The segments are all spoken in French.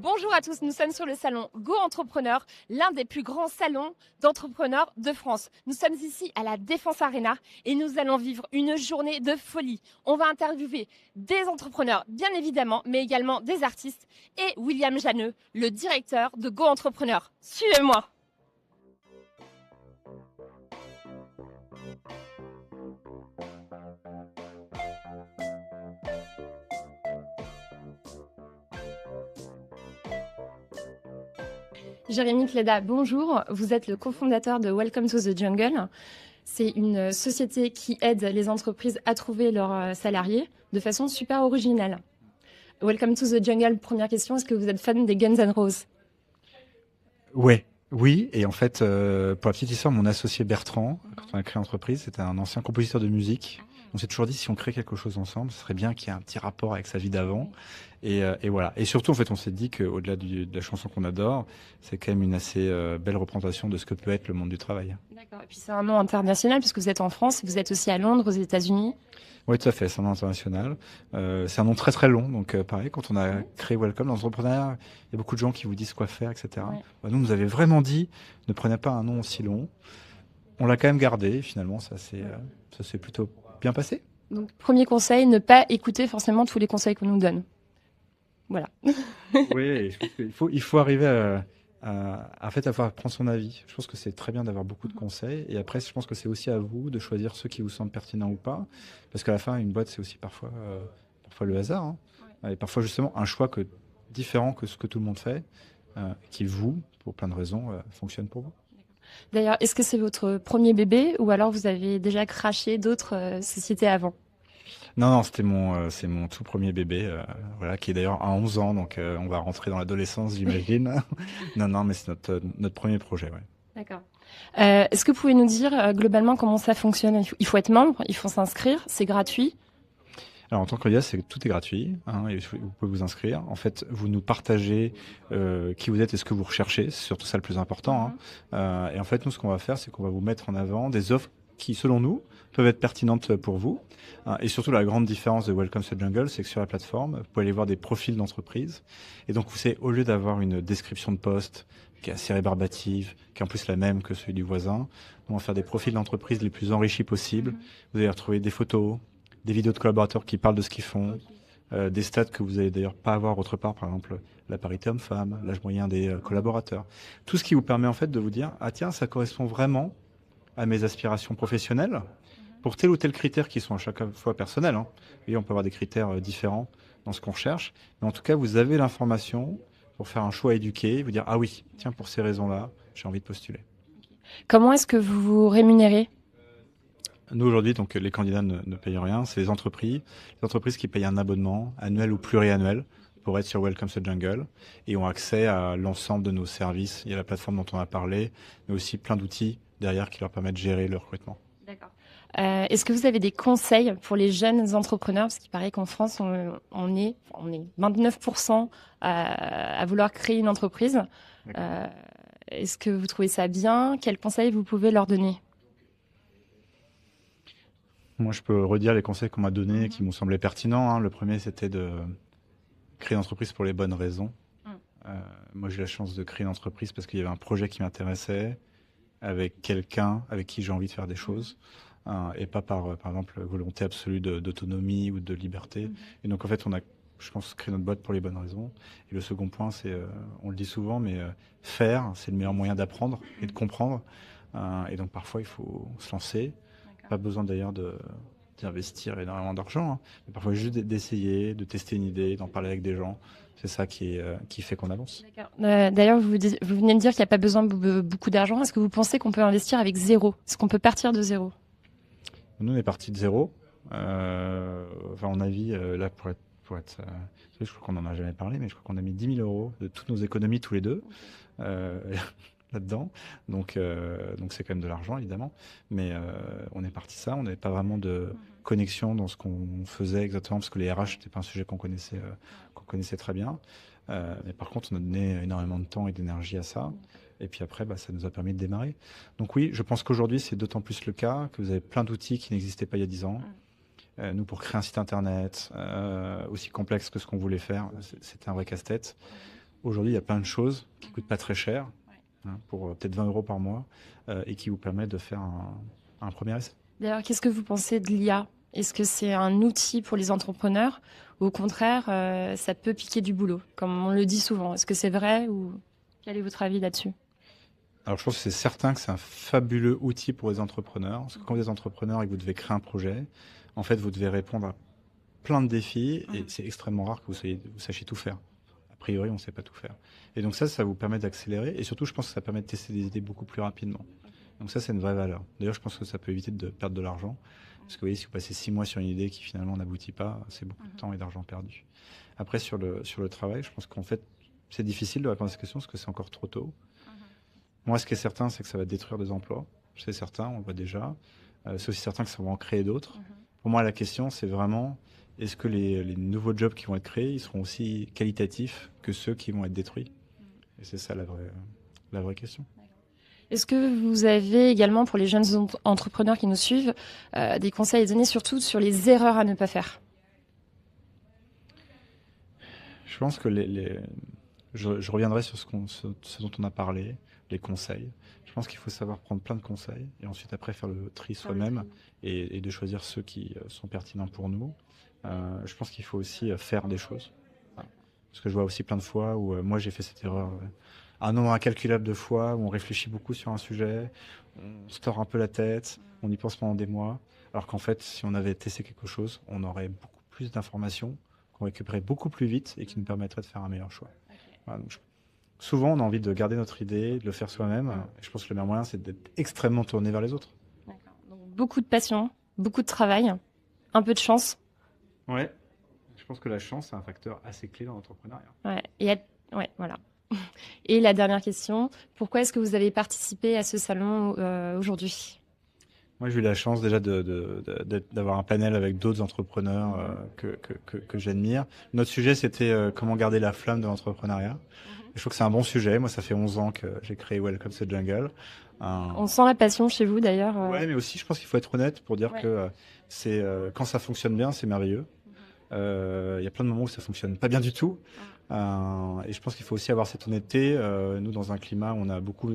Bonjour à tous, nous sommes sur le salon Go Entrepreneur, l'un des plus grands salons d'entrepreneurs de France. Nous sommes ici à la Défense Arena et nous allons vivre une journée de folie. On va interviewer des entrepreneurs, bien évidemment, mais également des artistes et William Janeux, le directeur de Go Entrepreneur. Suivez-moi. Jérémy Cléda, bonjour. Vous êtes le cofondateur de Welcome to the Jungle. C'est une société qui aide les entreprises à trouver leurs salariés de façon super originale. Welcome to the Jungle, première question, est-ce que vous êtes fan des Guns N' Roses? Ouais, oui, et en fait, pour la petite histoire, mon associé Bertrand, quand on a créé l'entreprise, c'était un ancien compositeur de musique. On s'est toujours dit, si on crée quelque chose ensemble, ce serait bien qu'il y ait un petit rapport avec sa vie d'avant. Et voilà. Et surtout, en fait, on s'est dit qu'au-delà de la chanson qu'on adore, c'est quand même une assez belle représentation de ce que peut être le monde du travail. D'accord. Et puis c'est un nom international puisque vous êtes en France, vous êtes aussi à Londres, aux États-Unis. Oui, tout à fait, c'est un nom international. C'est un nom très très long, donc pareil, quand on a créé Welcome, l'entrepreneur, il y a beaucoup de gens qui vous disent quoi faire, etc. Ouais. Bah, nous, on nous avait vraiment dit, ne prenez pas un nom aussi long. On l'a quand même gardé, et finalement, ça s'est plutôt bien passé. Donc premier conseil, ne pas écouter forcément tous les conseils qu'on nous donne. Voilà. Oui, et je pense qu'il faut arriver en fait, à prendre son avis. Je pense que c'est très bien d'avoir beaucoup de conseils. Et après, je pense que c'est aussi à vous de choisir ceux qui vous semblent pertinents ou pas. Parce qu'à la fin, une boîte, c'est aussi parfois le hasard. Hein. Et parfois, justement, un choix différent que ce que tout le monde fait, qui, vous, pour plein de raisons, fonctionne pour vous. D'ailleurs, est-ce que c'est votre premier bébé ou alors vous avez déjà craché d'autres sociétés avant? Non, c'est mon tout premier bébé, voilà, qui est d'ailleurs à 11 ans, donc on va rentrer dans l'adolescence, j'imagine. Non, mais c'est notre premier projet, ouais. D'accord. Est-ce que vous pouvez nous dire globalement comment ça fonctionne? Il faut être membre, il faut s'inscrire, c'est gratuit. Alors en tant que candidat, tout est gratuit, hein, et vous pouvez vous inscrire. En fait, vous nous partagez qui vous êtes et ce que vous recherchez, c'est surtout ça le plus important. Hein. Et en fait, nous, ce qu'on va faire, c'est qu'on va vous mettre en avant des offres qui, selon nous, peuvent être pertinentes pour vous. Et surtout, la grande différence de Welcome to the Jungle, c'est que sur la plateforme, vous pouvez aller voir des profils d'entreprise. Et donc, vous savez, au lieu d'avoir une description de poste qui est assez rébarbative, qui est en plus la même que celui du voisin, on va faire des profils d'entreprise les plus enrichis possibles. Vous allez retrouver des photos, des vidéos de collaborateurs qui parlent de ce qu'ils font, des stats que vous allez d'ailleurs pas avoir autre part, par exemple la parité homme-femme, l'âge moyen des collaborateurs. Tout ce qui vous permet en fait de vous dire, ah tiens, ça correspond vraiment à mes aspirations professionnelles, pour tel ou tel critère qui sont à chaque fois personnels. Hein. Et on peut avoir des critères différents dans ce qu'on recherche, mais en tout cas, vous avez l'information pour faire un choix éduqué, vous dire, ah oui, tiens, pour ces raisons-là, j'ai envie de postuler. Comment est-ce que vous vous rémunérez? Nous, aujourd'hui, donc, les candidats ne payent rien. C'est les entreprises qui payent un abonnement annuel ou pluriannuel pour être sur Welcome to the Jungle et ont accès à l'ensemble de nos services. Il y a la plateforme dont on a parlé, mais aussi plein d'outils derrière qui leur permettent de gérer leur recrutement. D'accord. Est-ce que vous avez des conseils pour les jeunes entrepreneurs? Parce qu'il paraît qu'en France, on est 29% à vouloir créer une entreprise. Est-ce que vous trouvez ça bien? Quels conseils vous pouvez leur donner? Moi, je peux redire les conseils qu'on m'a donnés qui m'ont semblé pertinents. Hein. Le premier, c'était de créer une entreprise pour les bonnes raisons. Moi, j'ai eu la chance de créer une entreprise parce qu'il y avait un projet qui m'intéressait, avec quelqu'un avec qui j'ai envie de faire des choses, et pas par exemple, volonté absolue d'autonomie ou de liberté. Et donc, en fait, on a, je pense, créé notre boîte pour les bonnes raisons. Et le second point, c'est, on le dit souvent, mais faire, c'est le meilleur moyen d'apprendre et de comprendre. Et donc, parfois, il faut se lancer. Pas besoin d'ailleurs d'investir énormément d'argent, hein, mais parfois juste d'essayer, de tester une idée, d'en parler avec des gens. C'est ça qui fait qu'on avance. D'ailleurs, vous venez de dire qu'il n'y a pas besoin de beaucoup d'argent. Est-ce que vous pensez qu'on peut investir avec zéro? Est-ce qu'on peut partir de zéro? Nous, on est parti de zéro. Enfin, on a vu, là, je crois qu'on n'en a jamais parlé, mais je crois qu'on a mis 10 000 euros de toutes nos économies tous les deux. Là-dedans, donc c'est quand même de l'argent évidemment, mais on est parti ça, on n'avait pas vraiment de connexion dans ce qu'on faisait exactement parce que les RH c'était pas un sujet qu'on connaissait très bien, mais par contre on a donné énormément de temps et d'énergie à ça, et puis après ça nous a permis de démarrer. Donc oui, je pense qu'aujourd'hui c'est d'autant plus le cas que vous avez plein d'outils qui n'existaient pas il y a 10 ans. Nous, pour créer un site internet aussi complexe que ce qu'on voulait faire, c'était un vrai casse-tête. aujourd'hui, il y a plein de choses qui coûtent pas très cher, pour peut-être 20 euros par mois, et qui vous permettent de faire un premier essai. D'ailleurs, qu'est-ce que vous pensez de l'IA? Est-ce que c'est un outil pour les entrepreneurs ou au contraire, ça peut piquer du boulot, comme on le dit souvent? Est-ce que c'est vrai ou quel est votre avis là-dessus? Alors, je pense que c'est certain que c'est un fabuleux outil pour les entrepreneurs. Parce que quand vous êtes entrepreneur et que vous devez créer un projet, en fait, vous devez répondre à plein de défis et c'est extrêmement rare que vous sachiez tout faire. A priori, on ne sait pas tout faire. Et donc ça vous permet d'accélérer et surtout, je pense que ça permet de tester des idées beaucoup plus rapidement. Donc ça, c'est une vraie valeur. D'ailleurs, je pense que ça peut éviter de perdre de l'argent. Parce que vous voyez, si vous passez 6 mois sur une idée qui finalement n'aboutit pas, c'est beaucoup de temps et d'argent perdu. Après, sur le travail, je pense qu'en fait, c'est difficile de répondre à cette question parce que c'est encore trop tôt. Moi, ce qui est certain, c'est que ça va détruire des emplois. C'est certain, on le voit déjà. C'est aussi certain que ça va en créer d'autres. Pour moi, la question, c'est vraiment, est-ce que les nouveaux jobs qui vont être créés, ils seront aussi qualitatifs que ceux qui vont être détruits? Et c'est ça la vraie question. Est-ce que vous avez également, pour les jeunes entrepreneurs qui nous suivent, des conseils à donner surtout sur les erreurs à ne pas faire? Je pense que je reviendrai sur ce dont on a parlé, les conseils. Je pense qu'il faut savoir prendre plein de conseils et ensuite après faire le tri soi-même et de choisir ceux qui sont pertinents pour nous. Je pense qu'il faut aussi faire des choses. Parce que je vois aussi plein de fois où moi j'ai fait cette erreur un nombre incalculable de fois où on réfléchit beaucoup sur un sujet, on se tord un peu la tête, on y pense pendant des mois, alors qu'en fait si on avait testé quelque chose, on aurait beaucoup plus d'informations qu'on récupérait beaucoup plus vite et qui nous permettrait de faire un meilleur choix. Voilà, donc souvent on a envie de garder notre idée, de le faire soi-même, et je pense que le meilleur moyen c'est d'être extrêmement tourné vers les autres. D'accord. Donc, beaucoup de passion, beaucoup de travail, un peu de chance. Ouais. Je pense que la chance, c'est un facteur assez clé dans l'entrepreneuriat. Ouais, voilà. Et la dernière question, pourquoi est-ce que vous avez participé à ce salon aujourd'hui? Moi, j'ai eu la chance déjà d'avoir un panel avec d'autres entrepreneurs que j'admire. Notre sujet, c'était comment garder la flamme de l'entrepreneuriat. Je trouve que c'est un bon sujet. Moi, ça fait 11 ans que j'ai créé Welcome to the Jungle. On sent la passion chez vous d'ailleurs. Ouais, mais aussi, je pense qu'il faut être honnête pour dire que c'est quand ça fonctionne bien, c'est merveilleux. Il y a plein de moments où ça fonctionne pas bien du tout. Et je pense qu'il faut aussi avoir cette honnêteté. Nous, dans un climat où on a beaucoup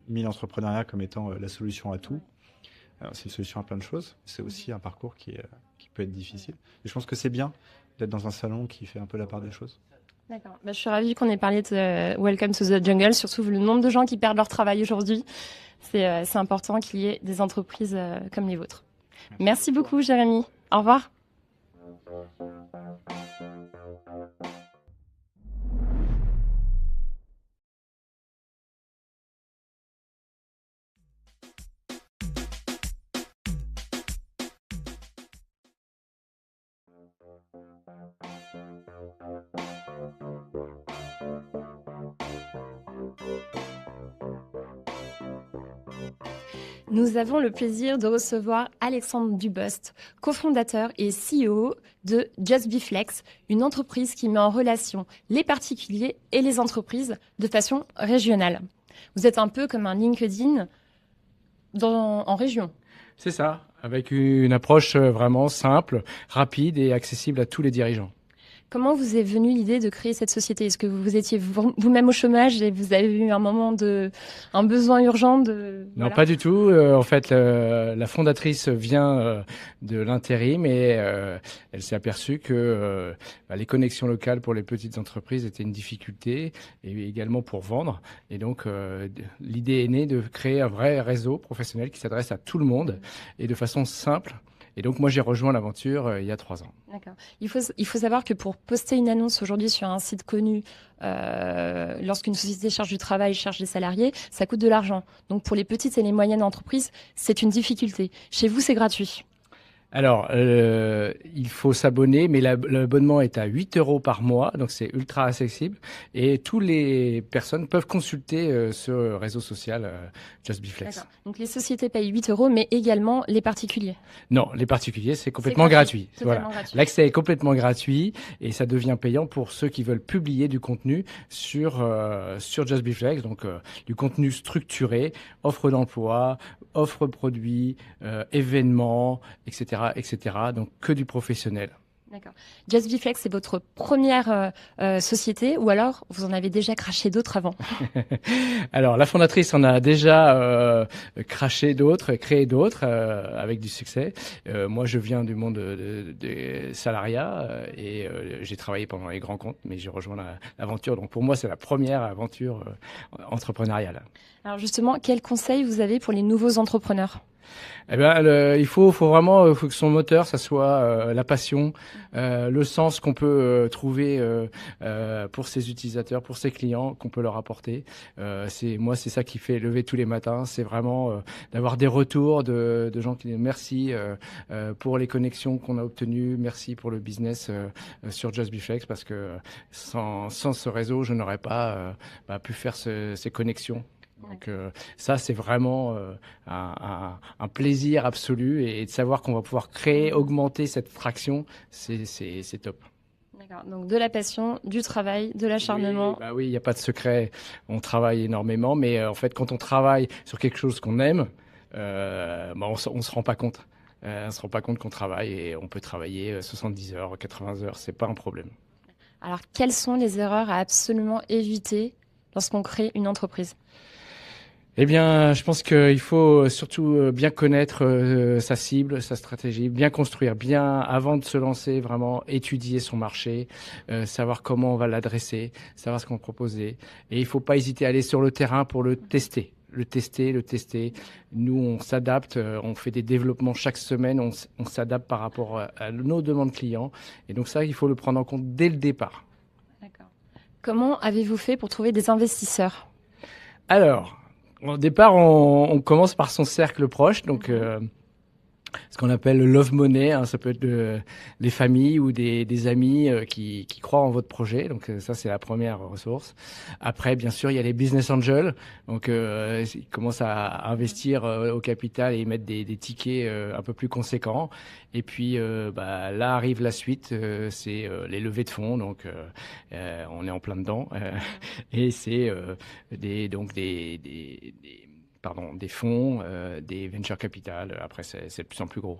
mis l'entrepreneuriat comme étant la solution à tout. C'est une solution à plein de choses. C'est aussi un parcours qui peut être difficile. Et je pense que c'est bien d'être dans un salon qui fait un peu la part des choses. D'accord. Je suis ravie qu'on ait parlé de Welcome to the Jungle, surtout vu le nombre de gens qui perdent leur travail aujourd'hui. C'est important qu'il y ait des entreprises comme les vôtres. Merci beaucoup, Jérémy. Au revoir. Nous avons le plaisir de recevoir Alexandre Dubost, cofondateur et CEO de JustBeFlex, une entreprise qui met en relation les particuliers et les entreprises de façon régionale. Vous êtes un peu comme un LinkedIn en région. C'est ça, avec une approche vraiment simple, rapide et accessible à tous les dirigeants. Comment vous est venue l'idée de créer cette société? Est-ce que vous étiez vous-même au chômage et vous avez eu un besoin urgent de... Non, Voilà. pas du tout. En fait, la fondatrice vient de l'intérim et elle s'est aperçue que les connexions locales pour les petites entreprises étaient une difficulté et également pour vendre. Et donc, l'idée est née de créer un vrai réseau professionnel qui s'adresse à tout le monde et de façon simple. Et donc, moi, j'ai rejoint l'aventure il y a 3 ans. D'accord. Il faut savoir que pour poster une annonce aujourd'hui sur un site connu, lorsqu'une société cherche du travail, cherche des salariés, ça coûte de l'argent. Donc, pour les petites et les moyennes entreprises, c'est une difficulté. Chez vous, c'est gratuit. Alors, il faut s'abonner, mais l'abonnement est à 8 € par mois, donc c'est ultra accessible. Et toutes les personnes peuvent consulter ce réseau social JustBeFlex. D'accord. Donc, les sociétés payent 8 €, mais également les particuliers. Non, les particuliers, c'est complètement gratuit. Totalement Voilà. gratuit. L'accès est complètement gratuit et ça devient payant pour ceux qui veulent publier du contenu sur JustBeFlex, donc du contenu structuré, offre d'emploi, offre produits, événements, etc., etc. Donc que du professionnel. D'accord. Just Be Flex, c'est votre première société ou alors vous en avez déjà craché d'autres avant? Alors, la fondatrice en a déjà craché d'autres, créé d'autres avec du succès. Moi, je viens du monde des salariats et j'ai travaillé pendant les grands comptes, mais j'ai rejoint l'aventure. Donc, pour moi, c'est la première aventure entrepreneuriale. Alors justement, quels conseils vous avez pour les nouveaux entrepreneurs? Eh ben, il faut vraiment, faut que son moteur, ça soit la passion, le sens qu'on peut trouver pour ses utilisateurs, pour ses clients, qu'on peut leur apporter. C'est ça qui fait lever tous les matins. C'est vraiment d'avoir des retours de gens qui disent merci pour les connexions qu'on a obtenues, merci pour le business sur Just Be Flex, parce que sans ce réseau, je n'aurais pas pu faire ces connexions. Donc ça, c'est vraiment un plaisir absolu, et de savoir qu'on va pouvoir créer, augmenter cette traction, c'est top. D'accord. Donc de la passion, du travail, de l'acharnement. Oui, il n'y a pas de secret. On travaille énormément, mais en fait, quand on travaille sur quelque chose qu'on aime, on se rend pas compte. On se rend pas compte qu'on travaille, et on peut travailler 70 heures, 80 heures, c'est pas un problème. Alors quelles sont les erreurs à absolument éviter lorsqu'on crée une entreprise? Eh bien, je pense qu'il faut surtout bien connaître sa cible, sa stratégie, bien construire, bien avant de se lancer, vraiment étudier son marché, savoir comment on va l'adresser, savoir ce qu'on va proposer. Et il faut pas hésiter à aller sur le terrain pour le tester. Le tester. Nous, on s'adapte, on fait des développements chaque semaine, on s'adapte par rapport à nos demandes clients. Et donc ça, il faut le prendre en compte dès le départ. D'accord. Comment avez-vous fait pour trouver des investisseurs? Alors, au départ, on commence par son cercle proche, donc ce qu'on appelle le love money, hein, ça peut être les familles ou des amis qui croient en votre projet. Donc ça, c'est la première ressource. Après, bien sûr, il y a les business angels, donc ils commencent à investir au capital et mettre des tickets un peu plus conséquents. Et puis là arrive la suite, c'est les levées de fonds. Donc on est en plein dedans, et c'est des fonds, des venture capital. Après, c'est de plus en plus gros.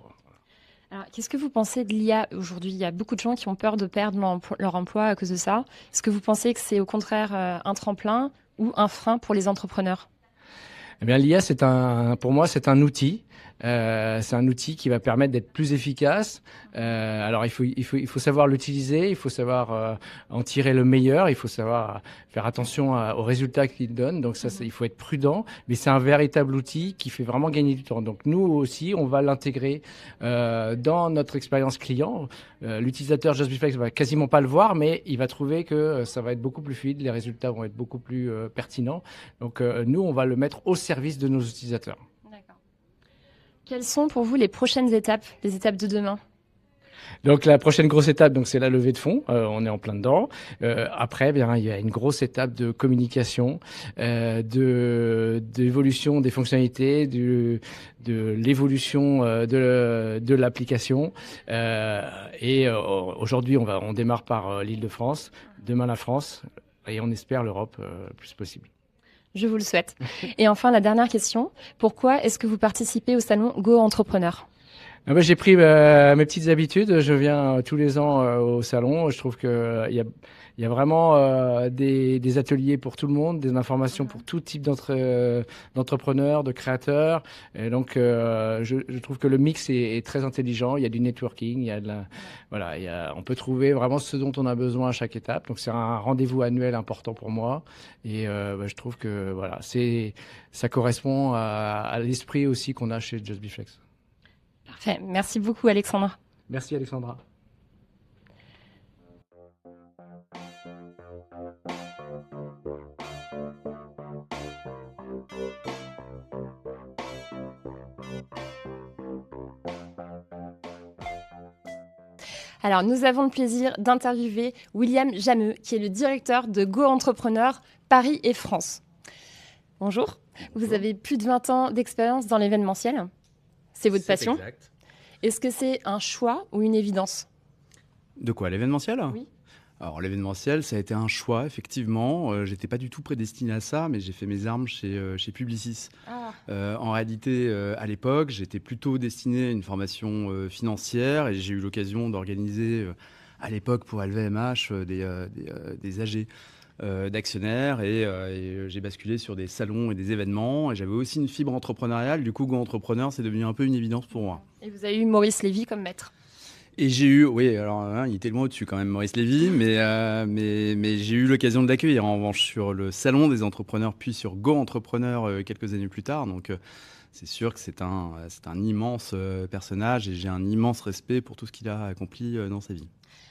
Alors, qu'est-ce que vous pensez de l'IA aujourd'hui? Il y a beaucoup de gens qui ont peur de perdre leur emploi à cause de ça. Est-ce que vous pensez que c'est au contraire un tremplin ou un frein pour les entrepreneurs? Eh bien, l'IA, pour moi, c'est un outil. C'est un outil qui va permettre d'être plus efficace. Alors il faut savoir l'utiliser, il faut savoir en tirer le meilleur, il faut savoir faire attention aux résultats qu'il donne. Donc ça, il faut être prudent, mais c'est un véritable outil qui fait vraiment gagner du temps. Donc nous aussi, on va l'intégrer dans notre expérience client. L'utilisateur Just Be Flex va quasiment pas le voir, mais il va trouver que ça va être beaucoup plus fluide, les résultats vont être beaucoup plus pertinents. Donc nous, on va le mettre au service de nos utilisateurs. Quelles sont pour vous les prochaines étapes, les étapes de demain? Donc la prochaine grosse étape, donc c'est la levée de fonds. On est en plein dedans. Après, bien, il y a une grosse étape de communication, d'évolution des fonctionnalités, de l'évolution de l'application. Aujourd'hui, on démarre par l'Île-de-France, demain la France, et on espère l'Europe le plus possible. Je vous le souhaite. Et enfin, la dernière question. Pourquoi est-ce que vous participez au salon Go Entrepreneur? J'ai pris mes petites habitudes. Je viens tous les ans au salon. Je trouve que il y a vraiment des ateliers pour tout le monde, des informations pour tout type d'entrepreneurs, de créateurs. Et donc, je trouve que le mix est très intelligent. Il y a du networking, il y a on peut trouver vraiment ce dont on a besoin à chaque étape. Donc, c'est un rendez-vous annuel important pour moi. Et je trouve que ça correspond à l'esprit aussi qu'on a chez Just Be Flex. Parfait. Merci beaucoup, Alexandra. Merci, Alexandra. Alors, nous avons le plaisir d'interviewer William Jameux, qui est le directeur de Go Entrepreneur Paris et France. Bonjour. Vous avez plus de 20 ans d'expérience dans l'événementiel. C'est votre passion. Exact. Est-ce que c'est un choix ou une évidence? De quoi, l'événementiel? Oui. Alors l'événementiel, ça a été un choix, effectivement. J'étais pas du tout prédestiné à ça, mais j'ai fait mes armes chez Publicis. Ah. En réalité, à l'époque, j'étais plutôt destiné à une formation financière et j'ai eu l'occasion d'organiser, à l'époque pour LVMH, des AG d'actionnaires et j'ai basculé sur des salons et des événements. Et j'avais aussi une fibre entrepreneuriale. Du coup, Go Entrepreneur, c'est devenu un peu une évidence pour moi. Et vous avez eu Maurice Lévy comme maître. Et j'ai eu, oui, alors hein, il était loin au-dessus quand même, Maurice Lévy, mais j'ai eu l'occasion de l'accueillir en revanche sur le salon des entrepreneurs, puis sur Go Entrepreneur quelques années plus tard. Donc c'est sûr que c'est un immense personnage et j'ai un immense respect pour tout ce qu'il a accompli dans sa vie.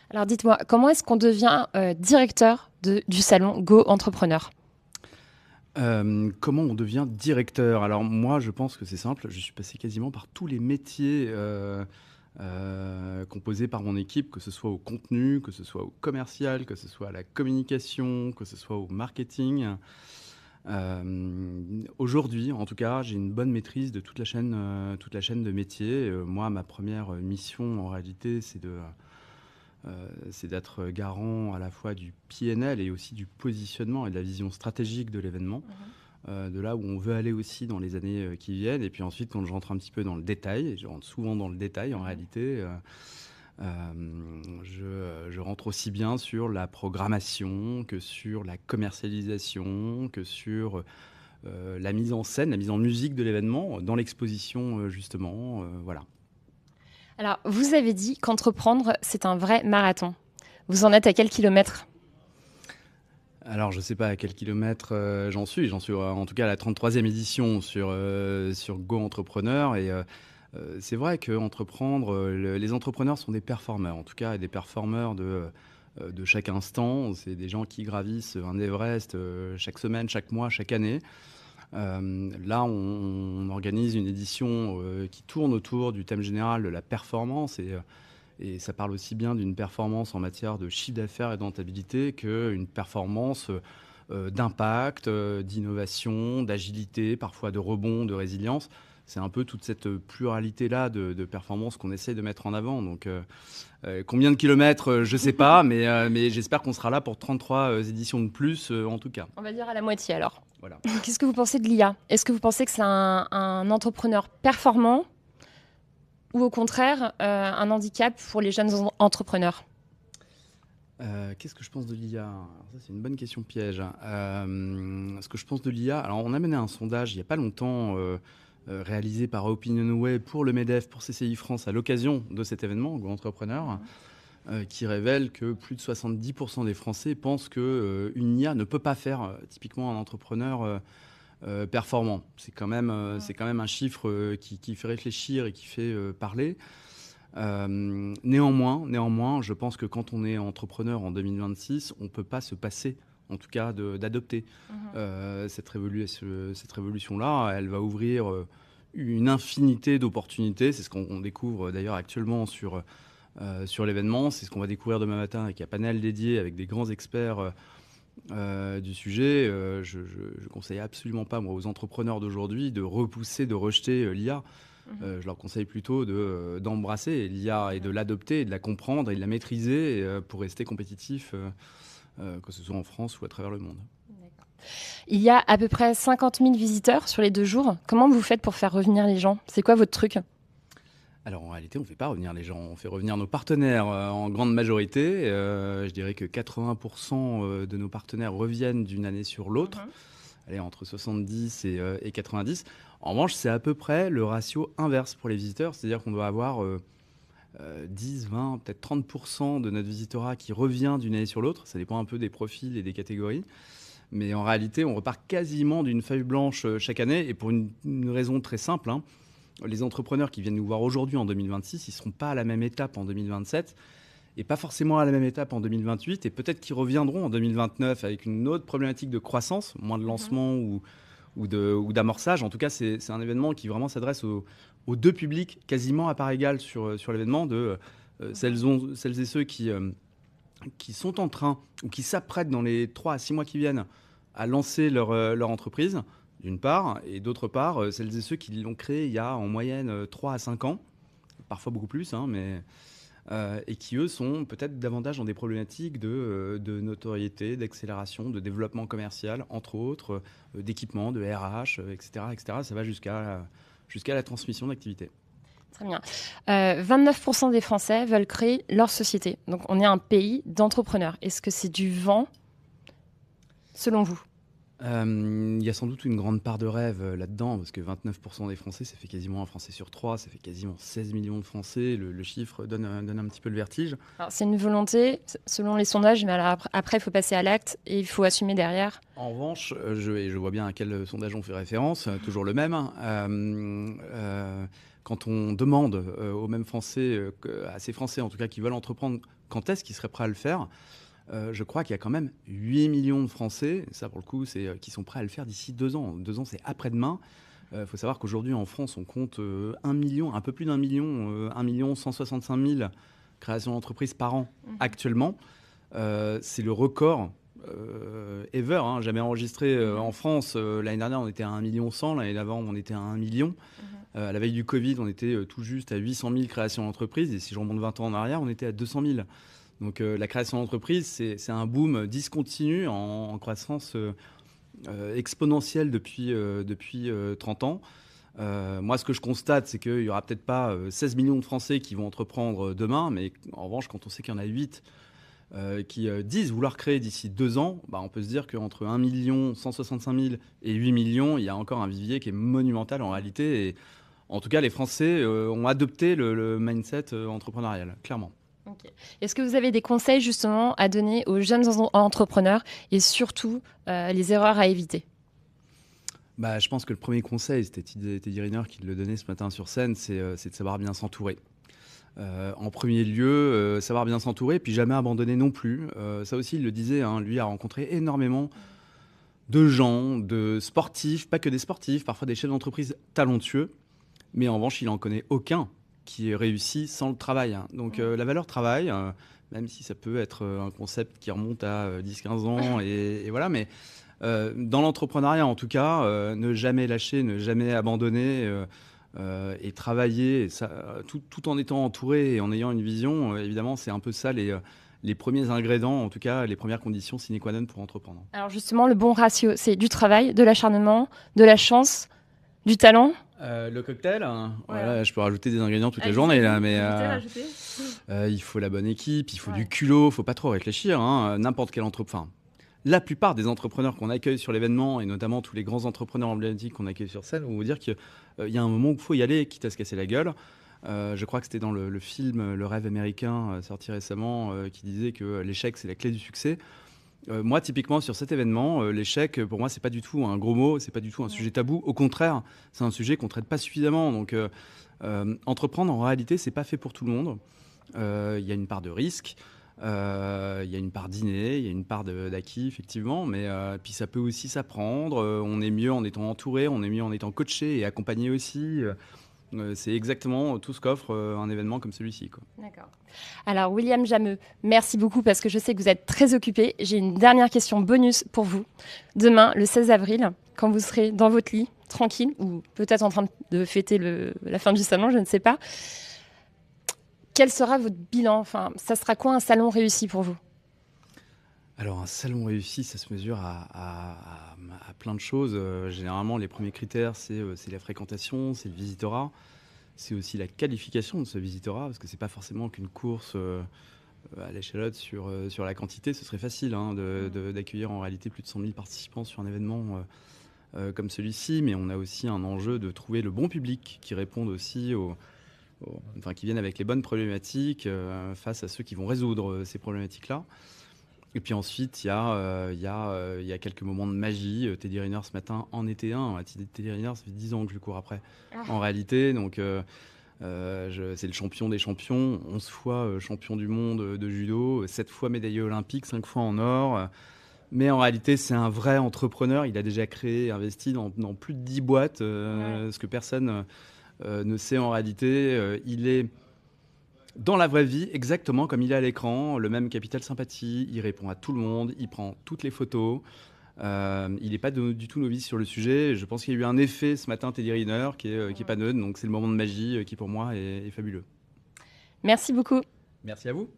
Alors dites-moi, comment est-ce qu'on devient directeur du salon Go Entrepreneur ? Comment on devient directeur? Alors moi, je pense que c'est simple. Je suis passé quasiment par tous les métiers composés par mon équipe, que ce soit au contenu, que ce soit au commercial, que ce soit à la communication, que ce soit au marketing. Aujourd'hui, en tout cas, j'ai une bonne maîtrise de toute la chaîne de métiers. Moi, ma première mission, en réalité, c'est d'être garant à la fois du PNL et aussi du positionnement et de la vision stratégique de l'événement, de là où on veut aller aussi dans les années qui viennent. Et puis ensuite, quand je rentre un petit peu dans le détail, et je rentre souvent dans le détail en réalité, je rentre aussi bien sur la programmation que sur la commercialisation, que sur la mise en scène, la mise en musique de l'événement, dans l'exposition justement, voilà. Alors, vous avez dit qu'entreprendre, c'est un vrai marathon. Vous en êtes à quel kilomètre ? Alors, je ne sais pas à quel kilomètre j'en suis. J'en suis en tout cas à la 33e édition sur Go Entrepreneur. Et c'est vrai qu'entreprendre, les entrepreneurs sont des performeurs, en tout cas des performeurs de chaque instant. C'est des gens qui gravissent un Everest chaque semaine, chaque mois, chaque année. Là, on organise une édition qui tourne autour du thème général de la performance et ça parle aussi bien d'une performance en matière de chiffre d'affaires et de rentabilité qu'une performance d'impact, d'innovation, d'agilité, parfois de rebond, de résilience. C'est un peu toute cette pluralité-là de performances qu'on essaie de mettre en avant. Donc, combien de kilomètres, je ne sais pas, mais j'espère qu'on sera là pour 33 éditions de plus, en tout cas. On va dire à la moitié alors. Voilà. Qu'est-ce que vous pensez de l'IA ? Est-ce que vous pensez que c'est un entrepreneur performant ou au contraire un handicap pour les jeunes entrepreneurs ? Qu'est-ce que je pense de l'IA ? Alors ça, c'est une bonne question piège. Ce que je pense de l'IA, alors on a mené un sondage il n'y a pas longtemps réalisé par OpinionWay pour le MEDEF, pour CCI France, à l'occasion de cet événement, Go Entrepreneur, qui révèle que plus de 70% des Français pensent qu'une IA ne peut pas faire typiquement un entrepreneur performant. C'est quand même un chiffre qui fait réfléchir et qui fait parler. Néanmoins, je pense que quand on est entrepreneur en 2026, on ne peut pas se passer, en tout cas, d'adopter cette révolution-là. Elle va ouvrir une infinité d'opportunités. C'est ce qu'on découvre d'ailleurs actuellement sur l'événement. C'est ce qu'on va découvrir demain matin avec un panel dédié avec des grands experts du sujet. Je conseille absolument pas, moi, aux entrepreneurs d'aujourd'hui de repousser, de rejeter l'IA. Je leur conseille plutôt d'embrasser l'IA et de l'adopter, et de la comprendre et de la maîtriser pour rester compétitif, que ce soit en France ou à travers le monde. Il y a à peu près 50 000 visiteurs sur les 2 jours. Comment vous faites pour faire revenir les gens ? C'est quoi votre truc ? Alors en réalité, on ne fait pas revenir les gens, on fait revenir nos partenaires en grande majorité. Je dirais que 80% de nos partenaires reviennent d'une année sur l'autre. Allez, entre 70 et 90. En revanche, c'est à peu près le ratio inverse pour les visiteurs, c'est-à-dire qu'on doit avoir 10, 20, peut-être 30% de notre visitorat qui revient d'une année sur l'autre. Ça dépend un peu des profils et des catégories. Mais en réalité, on repart quasiment d'une feuille blanche chaque année, et pour une raison très simple, hein. Les entrepreneurs qui viennent nous voir aujourd'hui en 2026, ils ne seront pas à la même étape en 2027 et pas forcément à la même étape en 2028, et peut-être qu'ils reviendront en 2029 avec une autre problématique de croissance, moins de lancement ou d'amorçage. En tout cas, c'est un événement qui vraiment s'adresse aux deux publics quasiment à part égale sur l'événement, de celles et ceux qui sont en train ou qui s'apprêtent dans les 3 à 6 mois qui viennent à lancer leur entreprise, d'une part, et d'autre part, celles et ceux qui l'ont créé il y a en moyenne 3 à 5 ans, parfois beaucoup plus, hein, mais et qui, eux, sont peut-être davantage dans des problématiques de notoriété, d'accélération, de développement commercial, entre autres, d'équipement, de RH, etc., etc. Ça va jusqu'à la transmission d'activité. Très bien. 29% des Français veulent créer leur société. Donc, on est un pays d'entrepreneurs. Est-ce que c'est du vent, selon vous ? Il y a sans doute une grande part de rêve là-dedans, parce que 29% des Français, ça fait quasiment un Français sur 3, ça fait quasiment 16 millions de Français. Le chiffre donne un petit peu le vertige. Alors, c'est une volonté, selon les sondages, mais alors après, il faut passer à l'acte et il faut assumer derrière. En revanche, je vois bien à quel sondage on fait référence, toujours le même. Quand on demande aux mêmes Français, à ces Français en tout cas qui veulent entreprendre, quand est-ce qu'ils seraient prêts à le faire, je crois qu'il y a quand même 8 millions de Français, ça pour le coup, qui sont prêts à le faire d'ici 2 ans. 2 ans, c'est après-demain. Faut savoir qu'aujourd'hui en France, on compte 1 million, un peu plus d'1 million, 1 165 000 créations d'entreprises par an actuellement. C'est le record ever, jamais enregistré en France. L'année dernière, on était à 1 million 100, l'année d'avant, on était à 1 million. À la veille du Covid, on était tout juste à 800 000 créations d'entreprises. Et si je remonte 20 ans en arrière, on était à 200 000. Donc la création d'entreprises, c'est un boom discontinu en croissance exponentielle depuis 30 ans. Moi, ce que je constate, c'est qu'il n'y aura peut-être pas 16 millions de Français qui vont entreprendre demain. Mais en revanche, quand on sait qu'il y en a 8 qui disent vouloir créer d'ici 2 ans, on peut se dire qu'entre 1 165 000 et 8 millions, il y a encore un vivier qui est monumental en réalité. Et en tout cas, les Français ont adopté le mindset entrepreneurial, clairement. Okay. Est-ce que vous avez des conseils justement à donner aux jeunes entrepreneurs et surtout les erreurs à éviter ? Je pense que le premier conseil, c'était Teddy Riner qui le donnait ce matin sur scène, c'est de savoir bien s'entourer. En premier lieu, savoir bien s'entourer, puis jamais abandonner non plus. Ça aussi, il le disait, lui a rencontré énormément de gens, de sportifs, pas que des sportifs, parfois des chefs d'entreprise talentueux, mais en revanche, il n'en connaît aucun qui réussit sans le travail. Donc la valeur travail, même si ça peut être un concept qui remonte à 10-15 ans, et voilà, mais dans l'entrepreneuriat en tout cas, ne jamais lâcher, ne jamais abandonner, et travailler, tout en étant entouré et en ayant une vision, évidemment, c'est un peu ça les premiers ingrédients, en tout cas les premières conditions sine qua non pour entreprendre. Alors justement, le bon ratio, c'est du travail, de l'acharnement, de la chance, du talent. Le cocktail, Voilà. Voilà, je peux rajouter des ingrédients toute la journée là, mais il faut la bonne équipe, il faut du culot, il faut pas trop réfléchir. N'importe quel entrepreneur, la plupart des entrepreneurs qu'on accueille sur l'événement, et notamment tous les grands entrepreneurs emblématiques qu'on accueille sur scène, vont vous dire qu'il y a un moment où il faut y aller, quitte à se casser la gueule. Je crois que c'était dans le film Le Rêve américain, sorti récemment, qui disait que l'échec, c'est la clé du succès. Moi, typiquement, sur cet événement, l'échec, pour moi, c'est pas du tout un gros mot, c'est pas du tout un sujet tabou. Au contraire, c'est un sujet qu'on traite pas suffisamment. Donc, entreprendre, en réalité, c'est pas fait pour tout le monde. Il y a une part de risque, il y a une part d'inné, il y a une part d'acquis, effectivement, mais puis ça peut aussi s'apprendre. On est mieux en étant entouré, on est mieux en étant coaché et accompagné aussi. C'est exactement tout ce qu'offre un événement comme celui-ci, quoi. D'accord. Alors, William Jameux, merci beaucoup parce que je sais que vous êtes très occupé. J'ai une dernière question bonus pour vous. Demain, le 16 avril, quand vous serez dans votre lit, tranquille, ou peut-être en train de fêter la fin du salon, je ne sais pas, quel sera votre bilan ? Enfin, ça sera quoi un salon réussi pour vous ? Alors, un salon réussi, ça se mesure à plein de choses. Généralement, les premiers critères, c'est la fréquentation, c'est le visitorat. C'est aussi la qualification de ce visitorat, parce que c'est pas forcément qu'une course à l'échalote sur la quantité. Ce serait facile d'accueillir en réalité plus de 100 000 participants sur un événement comme celui-ci, mais on a aussi un enjeu de trouver le bon public qui réponde aussi qui viennent avec les bonnes problématiques face à ceux qui vont résoudre ces problématiques-là. Et puis ensuite, il y a quelques moments de magie. Teddy Riner, ce matin, en était un. Teddy Riner, ça fait 10 ans que je lui cours après, en réalité. Donc, c'est le champion des champions. 11 fois champion du monde de judo, 7 fois médaillé olympique, 5 fois en or. Mais en réalité, c'est un vrai entrepreneur. Il a déjà créé, investi dans plus de 10 boîtes, ce que personne ne sait en réalité. Il est dans la vraie vie, exactement comme il est à l'écran, le même capital sympathie, il répond à tout le monde, il prend toutes les photos, il n'est pas du tout novice sur le sujet. Je pense qu'il y a eu un effet ce matin, Teddy Riner, qui est pas neutre, donc c'est le moment de magie qui pour moi est fabuleux. Merci beaucoup. Merci à vous.